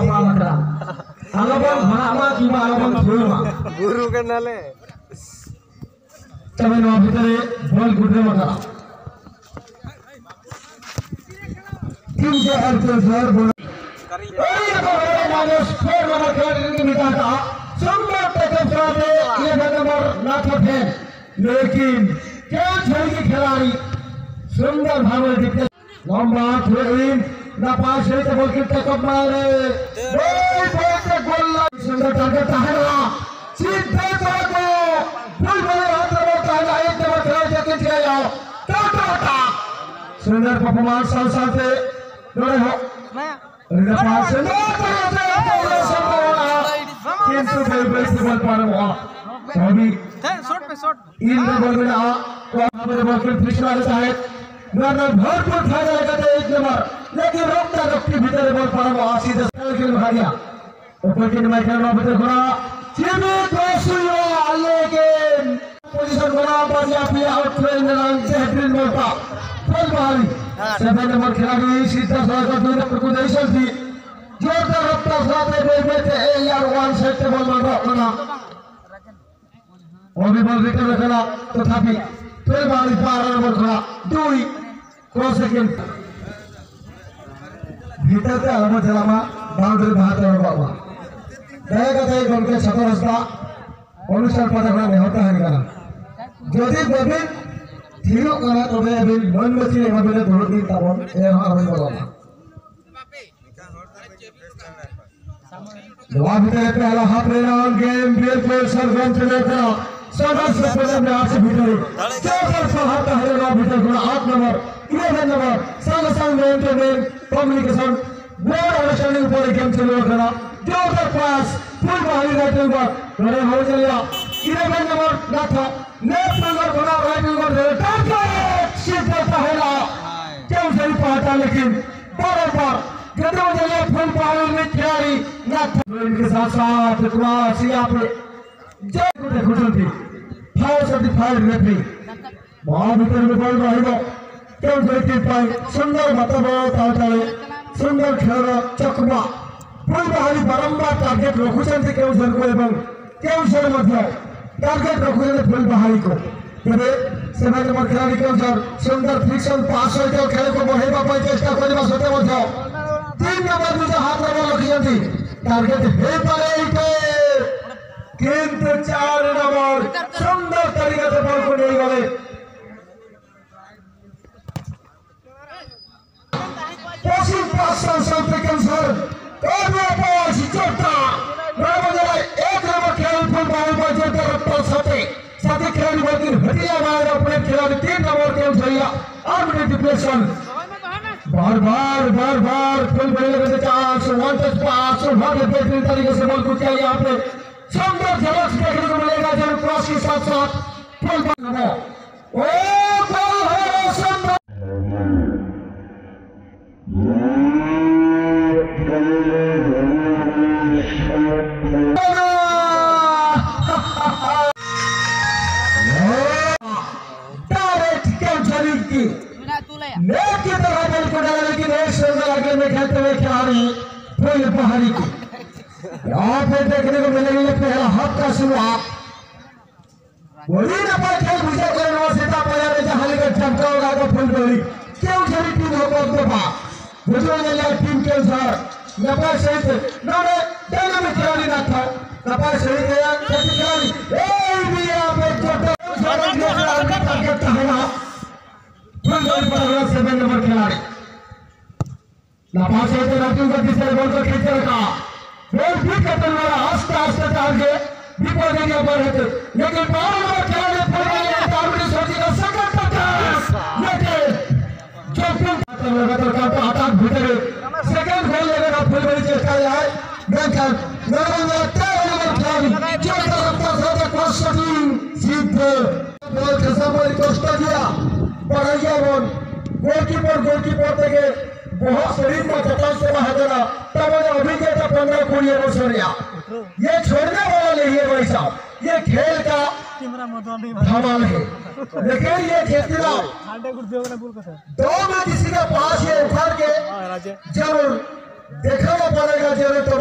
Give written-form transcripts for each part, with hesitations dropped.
पाला करा alaban mana cuma alaban thurma guru kenale तब इन भीतरे बॉल गुडरे मका टीम से अर्जुन सर बोल ये तो हमारे मानस फोर नंबर खेलने में था सुंदर टेकअप साथे ये नंबर ना थे लेकिन क्या छोड़ी की खिलाड़ी सुंदर भावना दिखते लंबा थ्रोइन ना पास है तो बॉल की टेकअप मारे बॉल से गोल सुंदर टारगेट है सीधे जाको फुल बॉल सुंदर परफॉर्मेंस साथ दोनों हो पास किंतु बॉल पार हुआ अभी इन बॉल में हमारे बॉल के पिछले वाले साइड रनर भरपूर फायदा लगाते एक नंबर लेकिन रोकता रोकती भीतर बॉल पार हुआ सीधे खेल में गया ऊपर की मैच में भीतर घोड़ा चिमी कोसुयो लेकिन पोजीशन बना पर या फिर आउट ट्रेन रन से हेड्रिन मोटा फुल बॉल 7 नंबर खिलाड़ी सीधा स्वागत दो नंबर को देशल थी जोरदार रफ्तार साथ में थे यार वन सेट बॉल मार रहा और भी बॉल रिटर्न रखना तथापि फुल बॉल 12 नंबर खड़ा 2 क्रॉस सेकंड भीतर से अलमत जलामा बाउंड्री बाहर और बाबा दया का दया गोल के छतर रास्ता अनुसार पता नहीं होता है निकाला যদি ববেন থিরো করা তবে বিল মন বসে এভাবে ধরে দিন তখন এ হবে বলা जवाब देते हैं पहला हाफ लेना गेम बिल्कुल सरगम चले था सरगम से पहले में आठ भीतर चौथा हाथ हरेगा भीतर को 8 नंबर 11 नंबर संग संग मेंटेन कम्युनिकेशन बोर्ड अंडरस्टैंडिंग पर गेम चले रखना जोरदार पास फुल बाहरी राइट पर रन हो चलिया 11 नंबर ना था लेफ्ट नंबर बना राइट नंबर टारगेट सीधा पहला क्यों सही पाता लेकिन बराबर गदों जले फुल पावर में खिलाड़ी ना इनके साथ साथ क्रॉसिया पे जय को देखो चलती फाउल सर्टिफाइड रेफरी वहां भीतर में बॉल रहेगा क्यों सही पाई सुंदर मतलब ताले सुंदर खेल चकमा फुल बाहरी बारंबार टारगेट रखु चलती क्यों सर को एवं क्यों सर मध्य टारगेट रखु चलते फुल बाहरी को तबे 7 नंबर खिलाड़ी क्यों सर सुंदर फ्रिक्शन पास हो जाओ खेल को बढ़ेबा पर चेष्टा करबा सोते मध्य 3 नंबर मुझे हाथ में रखी जाती टारगेट है पर किंतु 4 नंबर सुंदर तरीके से बॉल को नहीं गए पश्चिम पाकिस्तान सामने कैंसर कोने पर चिट्टा रामजला 1 नंबर खेल फुल बॉल पर जोरदार रफ्तार साथी खिलाड़ी बल्कि हटिया मार अपने खिलाड़ी 3 नंबर के झलिया आर्मी डिप्रेशन बार फुल बॉल लगाते चांस वन टच पास और बहुत बेहतरीन तरीके से बॉल को किया यहाँ पे सुंदर झलक देखने को मिलेगा जब क्रॉस के साथ साथ फुल बॉल ओ गोल है सुंदर नेट की तरह बॉल को डाला लेकिन एक सुंदर आगे में खेलते हुए खिलाड़ी फुल बाहरी को यहाँ पे देखने को मिलेगी पहला हाफ का शुरुआत बोली ना पर खेल मुझे कोई नौ सीधा पाया में जहाँ लेकर चमका होगा तो फुल बोली क्यों खेली टीम हो कौन तो बा मुझे ये टीम के अनुसार नपा सहित नौने डायनामिक खिलाड़ी ना था नपा सहित या खिलाड़ी ए भी यहाँ पे छोटा टारगेट है फुल बॉल पर अगला 7 नंबर खिलाड़ी नापास होते रखते हुए तीसरे बॉल को खींच रखा बॉल भी कटन वाला आस्ते टारगेट विपरीत एरिया पर है लेकिन 12 नंबर खिलाड़ी फुल बॉल टारगेट सोचेगा सकट टच लेकिन जो लगातार का अटैक भीतर सेकंड गोल लेगा फुल बॉल चेष्टा है बैंकर नंबर 13 नंबर खिलाड़ी जो तरफ से क्रॉस शॉटिंग सीधे बॉल के सामने कोस्टा दिया बढ़ाइया बॉल गोलकीपर देखे बहुत शरीर में चटान से बाहर देना तब अभिज्ञता 15-20 वर्ष ये छोड़ने वाला नहीं है भाई साहब ये खेल का धमाल है लेकिन ये खेलना 2 में किसी के पास ये उखाड़ के जरूर देखना पड़ेगा जरूर तो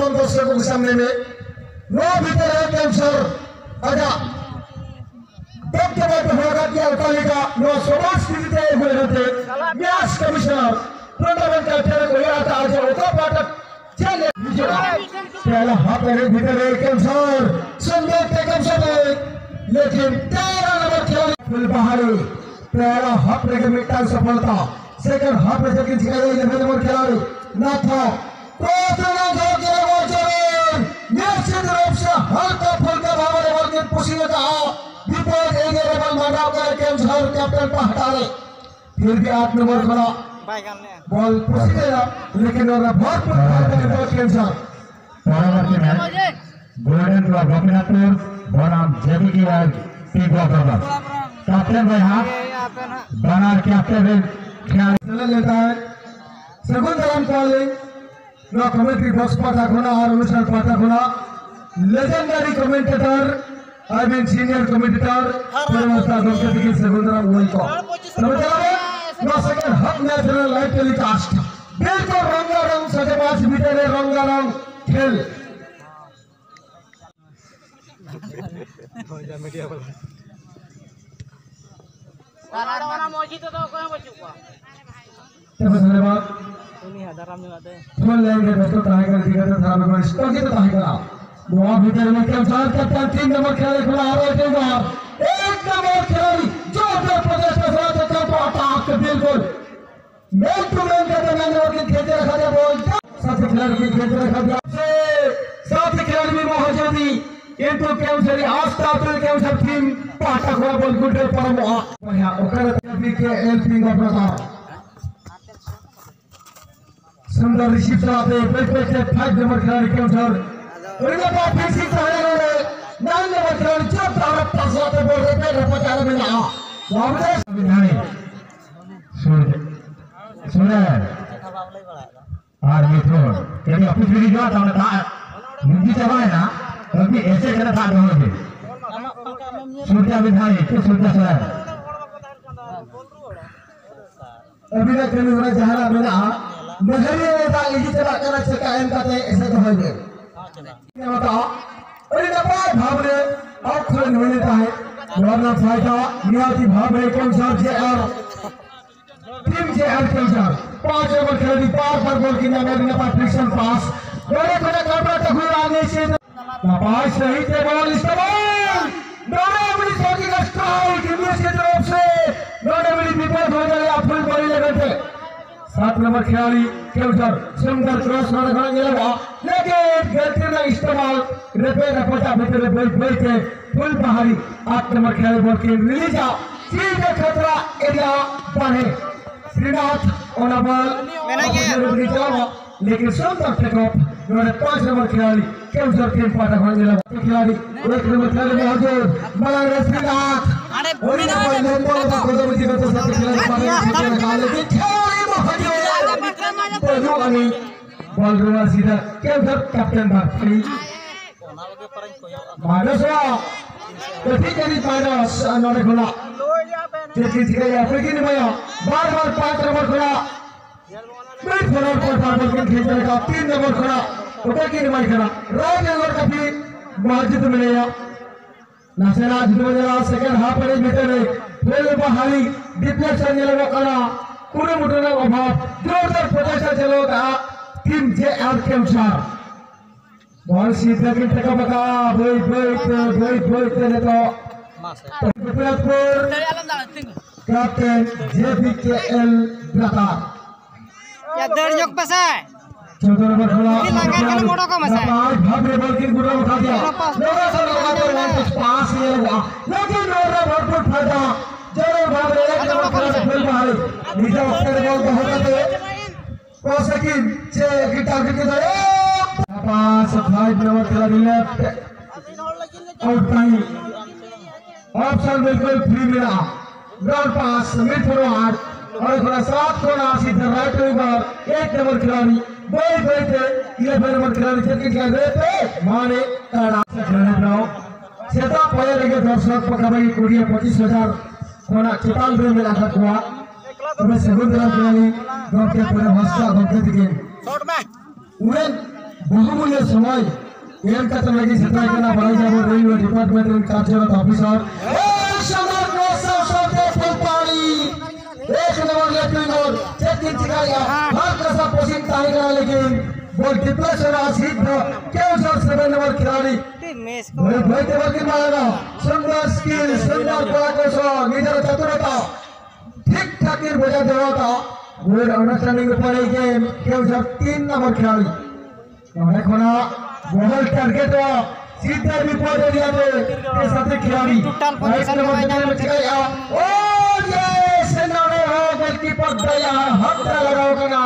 चले पहला हाथ है भीतर एक कैंसर सुंदर के कैंसर लेकिन 13 नंबर खिलाड़ी फुलबहारी पहला हाथ में मिटान सफलता सेकंड हाफ में जबकि 11 नंबर खिलाड़ी ना था निश्चित रूप से हल्का फुल्का भावने वर्ग पुष्टि का विपद एगेरेबल मानव का कैंसर कैप्टन पर हटा ले फिर भी 8 नंबर खड़ा बॉल पुष्टि लेकिन और बहुत बहुत कैंसर परवर्ती मैच गोल्डन क्लब गोपीनाथपुर बनाम जेबी की टीम का कैप्टन भाई हाथ बनार कैप्टन खिलाड़ी लेता है सगुंदराम कॉलिंग नो कमेंट्री बॉक्स पाठाखोना और अनुष्ठान पाठाखोना legendary commentator I mean senior commentator परमस्ता डॉक्टर की सगुंदराम वेलकम नमस्कार नो सेकंड हक नेशनल लाइव टेलीकास्ट बिल्कुल रंगारंग सजबाज भीतर रंगारंग खेल धन्यवाद फोन लाइन दोस्तों ताहेगा दिखाता था मैं स्टॉकी तो ताहेगा वो भीतर में कैंसर कैप्टन 3 नंबर खिलाड़ी खुला आ रहा है एक नंबर खिलाड़ी जो उत्तर प्रदेश का साथ है तो अटैक बिल्कुल मेन टू मेन का दरमियान और के खेलते रखा गया बॉल साथ खिलाड़ी के खेलते रखा गया साथ खिलाड़ी भी मौजूदी इनको कैंसर आस्था तो कैंसर टीम पाटा को बॉल गुड पर मोहा ओकर भी के एलपी का प्रकार सुंदर रिसीव चलाते पे 5 नंबर खिलाड़ी कैंसर और ये बात फिर से कह रहे हैं 9 नंबर खिलाड़ी जब तारा पास होते बोल रहे थे पचास में ना वापस विधानी सुने और मित्रों तेरी ऑफिस में जो था ना मुझे जब है ना अभी ऐसे करना था दोनों सूर्या विधानी तो सूर्या सर अभी तक कभी होना चाह रहा मैंने नजरिए नेता इसी तरह करना चाहिए एम का ऐसे कहेंगे क्या बता अरे नपाल भावने आप खड़े नहीं लेता है वरना फायदा नियाती भावने कैंसर जे और टीम जे और कैंसर 5 ओवर खेली पार पर बॉल की नंबर नंबर फ्रिक्शन पास बड़े बड़े काबरा तक हुई आने से नपाल सही से बॉल इस्तेमाल दोनों अपनी सोची का स्ट्राइक इंग्लिश की तरफ से दोनों अपनी विपद हो जाए आप फुल बॉल लेकर 7 नंबर खिलाड़ी कैंसर सुंदर क्रॉस मारने लगा लेकिन गलती में इस्तेमाल रेपे रपटा भीतर बैठ के फुल बहारी 8 नंबर खिलाड़ी बॉल की रिलीज सीधे खतरा एरिया बने श्रीनाथ और बॉल लेकिन सुंदर टेकऑफ उन्होंने 5 नंबर खिलाड़ी कैंसर टीम पाटा होने लगा खिलाड़ी 1 नंबर खिलाड़ी मौजूद बल्ला श्रीनाथ और बॉल को कोदमती में तो सब खिलाड़ी पाने बॉल रोना सीधा कैंसर कैप्टन भाई मानसवा तो ठीक है नहीं मानस नॉट खुला देखिए ठीक है अफ्रीकी ने भैया बार-बार 5 नंबर खुला मिड फॉरवर्ड पर बॉल को खींचने का 3 नंबर खुला उधर की नहीं खड़ा राइट नंबर का भी मौजूद मिलेगा नसेना जितने जरा सेकंड हाफ में भीतर फुल बहाली डिफ्लेक्शन ये लगा करा पूरे मुठना अभाव जोरदार प्रचेष्टा चलोगा टीम जे आर कैंसर बॉल सीधा के टका बका बोई ने तो गोपीनाथपुर कैप्टन जेबीकेएल ब्लकार या दर जोक पसा 14 नंबर खिलाड़ी लगाकर मोड़ो का मसा भाग रे बॉल की गुड़ा उठा दिया लोगा से लगातार वन पास ये हुआ लेकिन नोरा भरपूर फायदा जरूर भाग रहे एक नंबर खिलाड़ी फुल बहाली नीचे उठकर बॉल को होता थे कोसकिन से गिटार के दे पास 5 नंबर खिलाड़ी लेफ्ट आउट टाइम ऑप्शन बिल्कुल फ्री मिला ग्राउंड पास मिड फॉरवर्ड और थोड़ा 7 कोना सीधा राइट विंगर 1 नंबर खिलाड़ी बोल थे 11 नंबर खिलाड़ी सेकंड खेल रहे थे माने ताड़ा से खेलने जाओ सेता पहले लगे दर्शक पकड़ाई कोड़िया 25,000 कोना चेताल में मिला था हुआ तुम्हें सेकंड खिलाड़ी गांव के पूरे हस्ता गंते दिखे शॉट में उन्हें बहुमूल्य समय एम का तो लगी सेता करना बड़ा जब रेलवे डिपार्टमेंट में कार्यरत ऑफिसर शानदार क्रॉस शॉट फुलपाड़ी 1 नंबर लेफ्ट विंगर चेकिंग चिकाया हर कसा पोसिंग ताई करा लेकिन बॉल टिपला चला सीधा क्यों सर 7 नंबर खिलाड़ी मैच भाई के मारेगा सुंदर स्किल सुंदर प्रदर्शन निजर चतुरता ठीक ठाक बजा देवा था गोल अंडरस्टैंडिंग ऊपर गेम क्यों सर 3 नंबर खिलाड़ी देखो ना बॉल टारगेट सीधा विपद एरिया के साथ खिलाड़ी टोटल पोजीशन में और ये सेनाने हो गोलकीपर दया हाथ लगाओगे ना